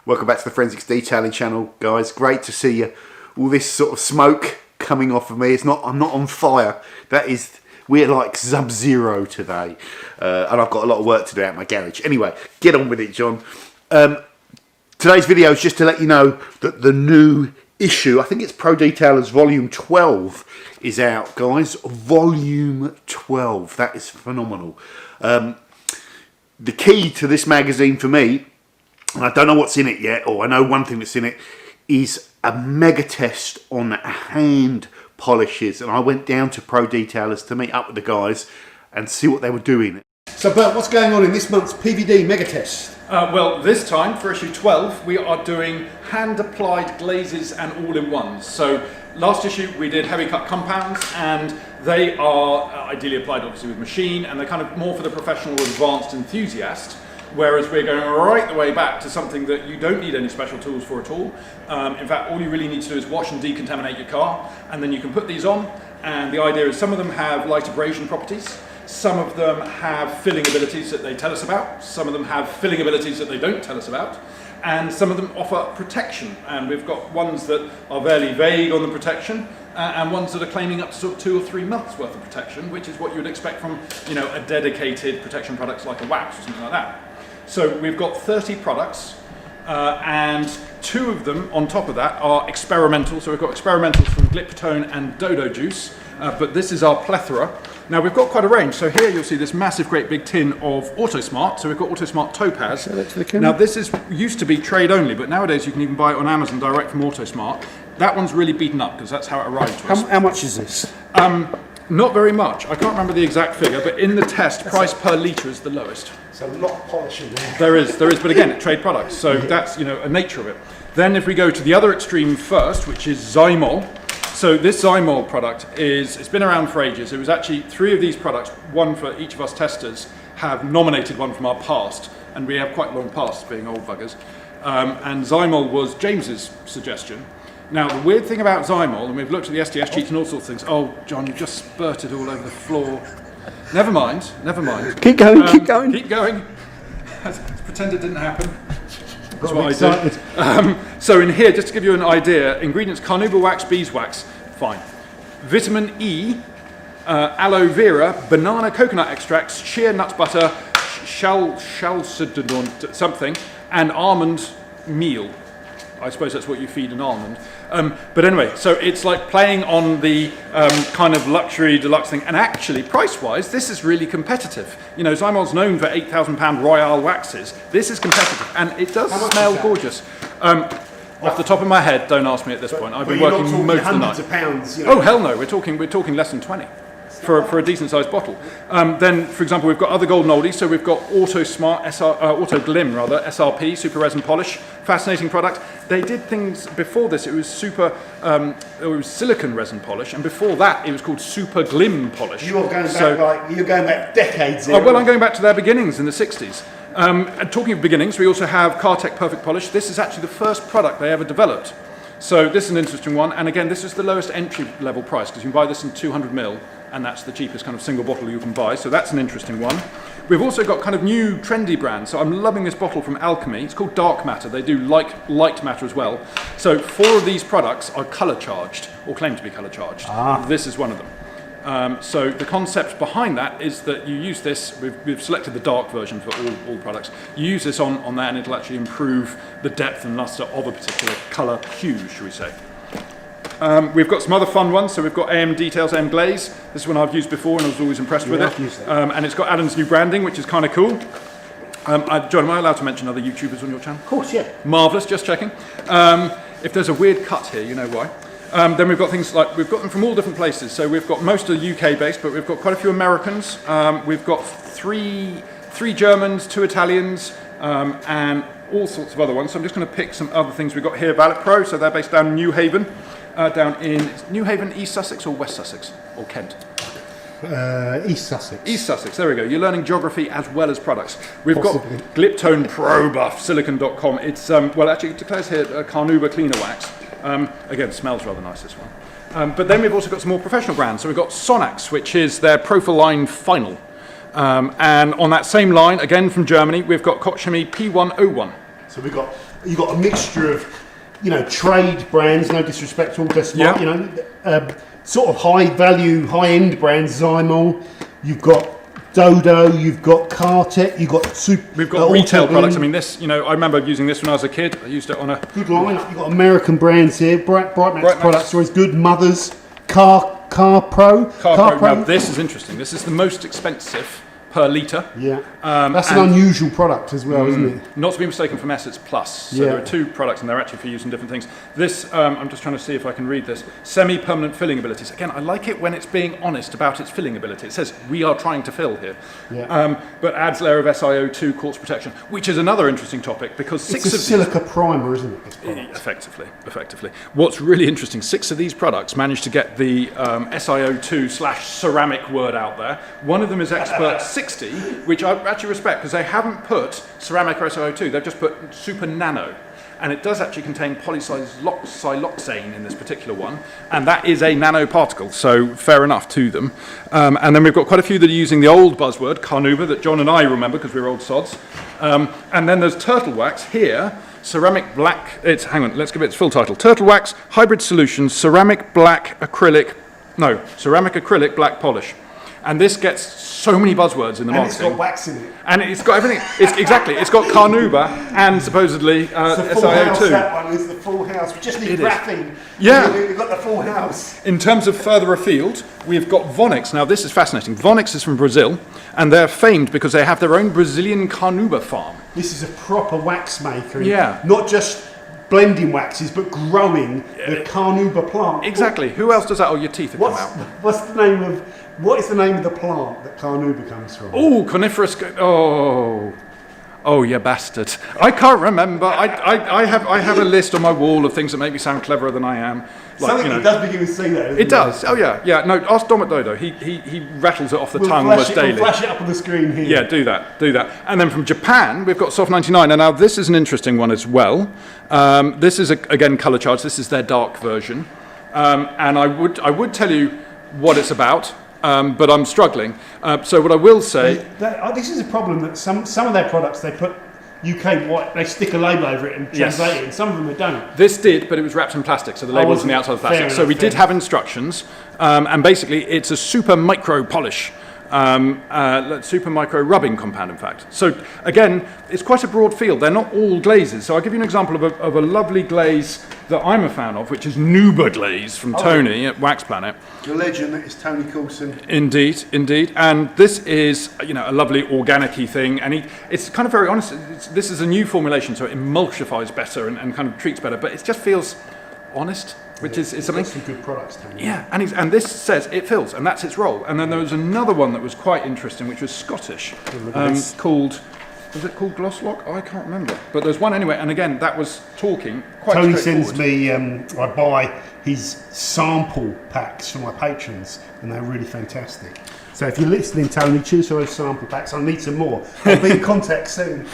Welcome back to the Forensics Detailing channel, guys. Great to see you. All this sort of smoke coming off of me. I'm not on fire. We're like sub-zero today. And I've got a lot of work to do out in my garage. Anyway, get on with it, John. Today's video is just to let you know that the new issue, I think it's Pro Detailers Volume 12, is out, guys. Volume 12. That is phenomenal. The key to this magazine for me, and I don't know what's in it yet, or I know one thing that's in it, is a mega test on hand polishes. And I went down to Pro Detailers to meet up with the guys and see what they were doing. So Bert, what's going on in this month's PVD mega test? Well, this time for issue 12 we are doing hand applied glazes and all-in-ones. So last issue we did heavy cut compounds, and they are ideally applied obviously with machine, and they're kind of more for the professional or advanced enthusiast. Whereas we're going right the way back to something that you don't need any special tools for at all. In fact, all you really need to do is wash and decontaminate your car, and then you can put these on. And the idea is some of them have light abrasion properties, some of them have filling abilities that they tell us about, some of them have filling abilities that they don't tell us about, and some of them offer protection. And we've got ones that are fairly vague on the protection, and ones that are claiming up to sort of 2 or 3 months worth of protection, which is what you would expect from, you know, a dedicated protection products like a wax or something like that. So we've got 30 products, and 2 of them on top of that are experimental. So we've got experimentals from Gliptone and Dodo Juice, but this is our plethora. Now we've got quite a range. So here you'll see this massive great big tin of Autosmart. So we've got Autosmart Topaz. Show that to the camera. Now this used to be trade only, but nowadays you can even buy it on Amazon direct from Autosmart. That one's really beaten up because that's how it arrived to us. How much is this? Not very much. I can't remember the exact figure, but in the test, price per litre is the lowest. There's a lot of polish in there. There is, but again, trade products, so that's, you know, a nature of it. Then if we go to the other extreme first, which is Zymol. So this Zymol product it's been around for ages. It was actually 3 of these products, one for each of us testers, have nominated one from our past, and we have quite long pasts being old buggers. And Zymol was James's suggestion. Now, the weird thing about Zymol, and we've looked at the SDS sheets and all sorts of things. Oh, John, you've just spurted all over the floor. Never mind, never mind. Keep going, keep going. Keep going. Let's pretend it didn't happen. That's what I did. So in here, just to give you an idea, ingredients: carnauba wax, beeswax, fine. Vitamin E, aloe vera, banana coconut extracts, shea nut butter, chalcedon something, and almond meal. I suppose that's what you feed an almond. But anyway, so it's like playing on the kind of luxury deluxe thing. And actually, price-wise, this is really competitive. You know, Zymol's known for £8,000 Royale waxes. This is competitive, and it does smell gorgeous. Off the top of my head, don't ask me at this point. I've been working most of the night. Of pounds, you know. Oh hell no, we're talking less than 20. For a decent sized bottle. Then, for example, we've got other golden oldies. So we've got Autosmart, Autoglim rather, SRP, super resin polish. Fascinating product. They did things before this. It was it was silicon resin polish, and before that, it was called super glim polish. You're going back decades. There, well, I'm going back to their beginnings in the 60s. And talking of beginnings, we also have Cartec Perfect Polish. This is actually the first product they ever developed. So this is an interesting one, and again, this is the lowest entry level price because you can buy this in 200ml, and that's the cheapest kind of single bottle you can buy. So that's an interesting one. We've also got kind of new trendy brands. So I'm loving this bottle from Alchemy. It's called Dark Matter. They do light matter as well. So 4 of these products are color charged, or claim to be color charged. This is one of them. So the concept behind that is that you use this, we've selected the dark version for all products, you use this on that and it'll actually improve the depth and luster of a particular colour hue, shall we say. We've got some other fun ones, so we've got AM Details, AM Glaze. This is one I've used before and I was always impressed with it. And it's got Adam's new branding, which is kind of cool. John, am I allowed to mention other YouTubers on your channel? Of course, yeah. Marvellous, just checking. If there's a weird cut here, you know why. Then we've got things like, we've got them from all different places. So we've got most of the UK based, but we've got quite a few Americans. We've got three Germans, 2 Italians, and all sorts of other ones. So I'm just going to pick some other things we've got here. Valet Pro, so they're based down in New Haven. Down in New Haven, East Sussex or West Sussex or Kent? East Sussex. East Sussex, there we go. You're learning geography as well as products. We've got Gliptone Pro Buff, silicon.com. It's, well actually it declares here Carnauba Cleaner Wax. Again, smells rather nice, this one. But then we've also got some more professional brands. So we've got Sonax, which is their Profiline Final. And on that same line, again from Germany, we've got Kochchemie P101. So we've got You've got a mixture of, you know, trade brands, no disrespect to all this, you know, sort of high value, high end brands, Zymol. You've got Dodo, you've got Cartec, you've got We've got retail products. I mean, this, you know, I remember using this when I was a kid. I used it on a good line. You've got American brands here. Brightmax products are always good. Mothers, Car Pro. Now, this is interesting. This is the most expensive per litre. Yeah. That's an unusual product as well, isn't it? Not to be mistaken from Essence Plus. So there are two products and they're actually for use in different things. This, I'm just trying to see if I can read this. Semi-permanent filling abilities. Again, I like it when it's being honest about its filling ability. It says, we are trying to fill here. Yeah. But adds layer of SiO2 quartz protection, which is another interesting topic because it's a silica primer, isn't it? Effectively. What's really interesting, 6 of these products managed to get the SiO2/ceramic word out there. One of them is Expert 60, which I actually respect because they haven't put ceramic or SiO2, they've just put super nano. And it does actually contain polysiloxane in this particular one, and that is a nanoparticle, so fair enough to them. And then we've got quite a few that are using the old buzzword, carnauba, that John and I remember because we were old sods. And then there's turtle wax here, ceramic black, hang on, let's give it its full title. Turtle wax, hybrid solutions, ceramic acrylic black polish. And this gets so many buzzwords in the marketing. And it's got wax in it. And it's got everything. It's got carnauba and supposedly SiO2. That one is the full house. We just need wrapping. Yeah. We've got the full house. In terms of further afield, we've got Vonix. Now this is fascinating. Vonix is from Brazil, and they're famed because they have their own Brazilian carnauba farm. This is a proper wax maker. Yeah. Not just blending waxes, but growing the carnauba plant. Exactly. Who else does that? Oh, your teeth have come out. What is the name of the plant that carnauba comes from? Oh, coniferous. Oh, you bastard! I can't remember. I have a list on my wall of things that make me sound cleverer than I am. Like, something that does begin with C, though. It does. Oh yeah. No, ask Domit Dodo. He rattles it off the tongue almost daily. We'll flash it up on the screen here. Yeah, do that. And then from Japan, we've got Soft 99. And now this is an interesting one as well. This is again color charged. This is their dark version. And I would tell you what it's about. But I'm struggling. So what I will say... This is a problem that some of their products, they put UK white, they stick a label over it and translate it, and some of them they don't. This did, but it was wrapped in plastic, so the label was on the outside of plastic. So we did have instructions, and basically it's a super micro polish. Super micro rubbing compound, in fact. So again, it's quite a broad field. They're not all glazes. So I'll give you an example of a lovely glaze that I'm a fan of, which is Newbie Glaze from Tony at Wax Planet. The legend that is Tony Coulson. Indeed. And this is, a lovely organic-y thing. And it's kind of very honest. This is a new formulation, so it emulsifies better and kind of treats better. But it just feels honest. Which is something. Some good products, Tony. Yeah, and this says it fills, and that's its role. And then there was another one that was quite interesting, which was Scottish, called. Was it called Glosslock? I can't remember. But there's one anyway, and again, that was talking quite Tony sends me, I buy his sample packs for my patrons, and they're really fantastic. So if you're listening, Tony, choose those sample packs. I need some more. I'll be in contact soon.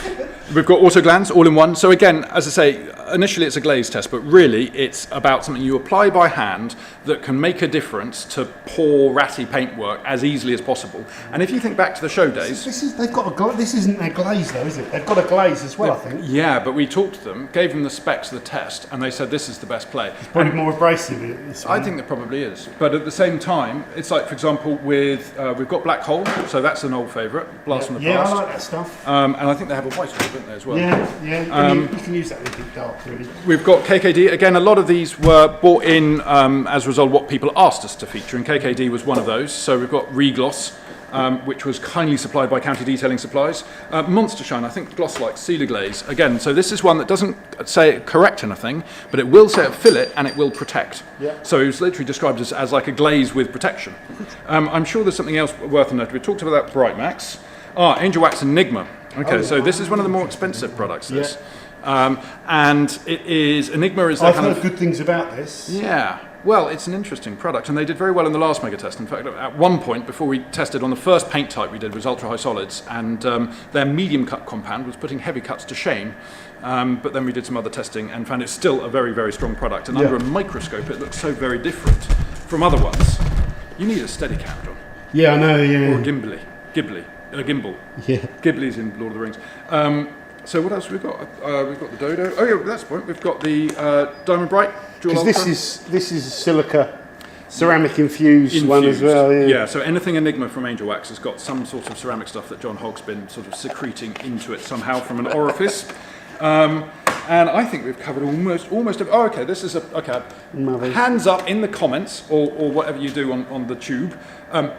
We've got Autoglaze all in one. So again, as I say, initially it's a glaze test, but really it's about something you apply by hand that can make a difference to poor, ratty paintwork as easily as possible. And if you think back to the show days... This isn't their glaze though, is it? They've got a glaze as well, I think. Yeah, but we talked to them, gave them the specs of the test, and they said this is the best play. It's probably more abrasive. I think there probably is. But at the same time, it's like, for example, with we've got Black Hole, so that's an old favourite, Blast from the Past. Yeah, I like that stuff. And I think they have a white one, don't they, as well? Yeah. You can use that with Big Dark, really. We've got KKD. Again, a lot of these were bought in as a result of what people asked us to feature, and KKD was one of those. So we've got Regloss, which was kindly supplied by County Detailing Supplies. Monster Shine, I think Gloss-like, Sealant Glaze. Again, so this is one that doesn't say correct anything, but it will say fill it and it will protect. Yeah. So it was literally described as like a glaze with protection. I'm sure there's something else worth a note. We talked about that Brightmax. Angel Wax Enigma. Okay, so this is one of the more expensive products, this. And it is, Enigma is I've heard good things about this. Yeah. Well, it's an interesting product, and they did very well in the last mega test. In fact, at one point, before we tested on the first paint type we did was ultra high solids, and their medium cut compound was putting heavy cuts to shame. But then we did some other testing and found it's still a very, very strong product. And under a microscope, it looks so very different from other ones. You need a Steadicam, John. Yeah, I know. Yeah. Or a gimbal. Yeah. Ghibli's in Lord of the Rings. So what else have we got? We've got the Dodo. Oh yeah, that's the point. We've got the Diamond Bright Dual Because Ultra. this is a silica ceramic infused one as well. Yeah, so anything Enigma from Angel Wax has got some sort of ceramic stuff that John Hogg's been sort of secreting into it somehow from an orifice. And I think we've covered almost. Oh, okay. This is okay. Hands up in the comments or whatever you do on the tube.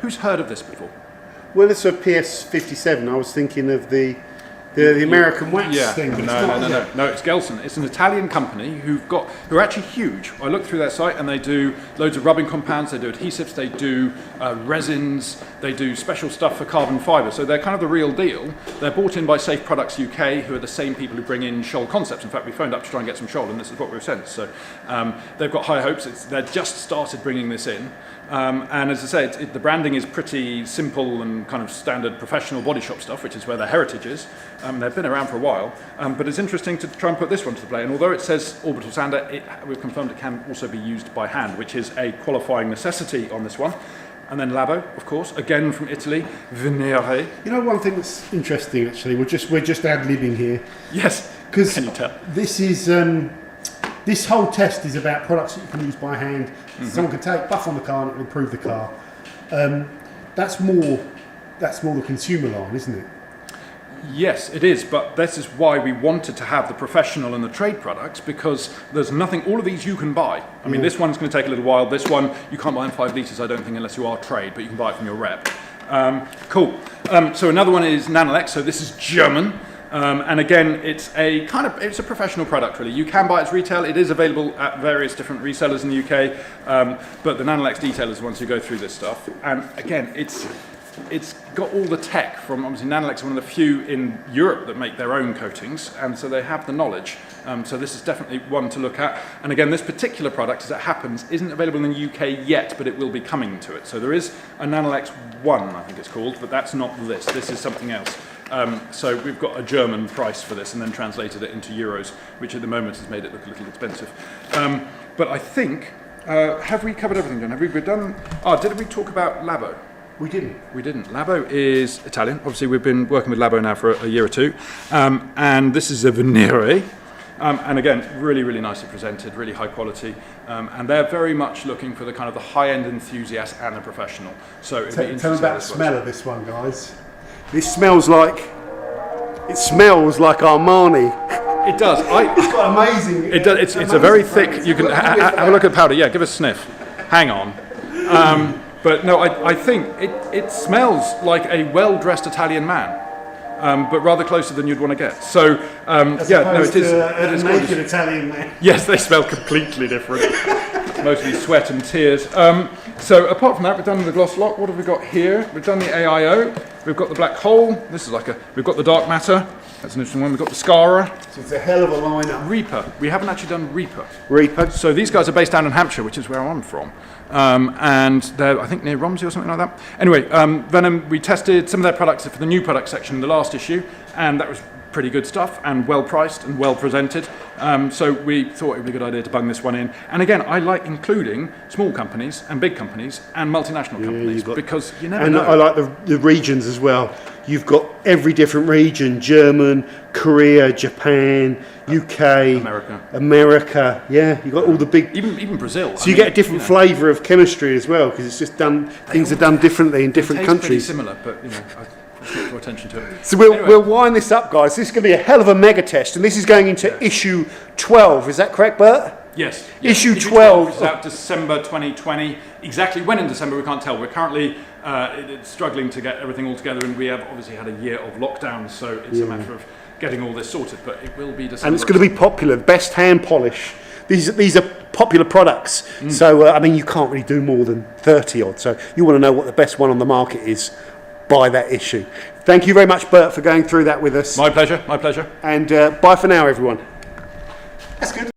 Who's heard of this before? Well, it's a PS57. I was thinking of the American wax thing. But No, it's Gelson. It's an Italian company who are actually huge. I looked through their site and they do loads of rubbing compounds, they do adhesives, they do resins, they do special stuff for carbon fibre. So they're kind of the real deal. They're bought in by Safe Products UK, who are the same people who bring in Shoal Concepts. In fact, we phoned up to try and get some Shoal, and this is what we were sent. So they've got high hopes. They've just started bringing this in. And as I say, the branding is pretty simple and kind of standard professional body shop stuff, which is where their heritage is. They've been around for a while, but it's interesting to try and put this one to the play. And although it says orbital sander, we've confirmed it can also be used by hand, which is a qualifying necessity on this one. And then Lavo, of course, again from Italy, Venere. You know, one thing that's interesting actually, we're just ad-libbing here. Yes, because can you tell? This is this whole test is about products that you can use by hand. Someone can take, buff on the car, and it will improve the car. That's more the consumer line, isn't it? Yes, it is, but this is why we wanted to have the professional and the trade products, because there's nothing, all of these you can buy. I mean, this one's going to take a little while. This one, you can't buy in 5 litres, I don't think, unless you are trade, but you can buy it from your rep. Cool. So another one is Nanolux, so this is German. And again, it's a professional product really. You can buy its retail. It is available at various different resellers in the UK, but the Nanolux detailers are the ones who go through this stuff. And again, it's got all the tech from, obviously Nanolux are one of the few in Europe that make their own coatings, and so they have the knowledge. So this is definitely one to look at. And again, this particular product, as it happens, isn't available in the UK yet, but it will be coming to it. So there is a Nanolux 1, I think it's called, but that's not this. This is something else. So we've got a German price for this and then translated it into euros, which at the moment has made it look a little expensive. But I think, have we covered everything, John? Have we done? Did we talk about Lavo? We didn't. We didn't. Lavo is Italian. Obviously, we've been working with Lavo now for a year or two. And this is a Venere. And again, really, really nicely presented, really high quality. And they're very much looking for the kind of the high-end enthusiast and the professional. So it'd be interesting. Tell me about the smell of this one, guys. This smells like Armani. It does. It's got amazing. It does. It's a very thick. You can have a look at the powder. Yeah, give us a sniff. Hang on. But no, I think it smells like a well-dressed Italian man, but rather closer than you'd want to get. So it is. It is naked Italian man. Yes, they smell completely different. Mostly sweat and tears. So apart from that, we've done the gloss lock. What have we got here? We've done the AIO. We've got the black hole. This is we've got the dark matter. That's an interesting one. We've got the Scara. So it's a hell of a lineup. Reaper. We haven't actually done Reaper. Reaper. So these guys are based down in Hampshire, which is where I'm from. And they're, I think, near Romsey or something like that. Anyway, Venom, we tested some of their products for the new product section in the last issue, and that was pretty good stuff and well priced and well presented. So we thought it would be a good idea to bung this one in. And again, I like including small companies and big companies and multinational companies because you never know. And I like the regions as well. You've got every different region: German, Korea, Japan, UK, America. Yeah, you've got all the big. Even Brazil. So you get a different flavour of chemistry as well, because it's just done. Things are done differently in different countries. Pretty similar, but I draw attention to it. So we'll wind this up, guys. This is going to be a hell of a mega test, and this is going into issue 12. Is that correct, Bert? Yes. Issue 12 is out December 2020. Exactly when in December we can't tell. We're currently struggling to get everything all together, and we have obviously had a year of lockdown, so it's a matter of getting all this sorted. But it will be December. And it's going to be popular. Best hand polish. These are popular products. So I mean, you can't really do more than 30 odd. So you want to know what the best one on the market is. Buy that issue. Thank you very much, Bert, for going through that with us. My pleasure. My pleasure. And bye for now, everyone. That's good.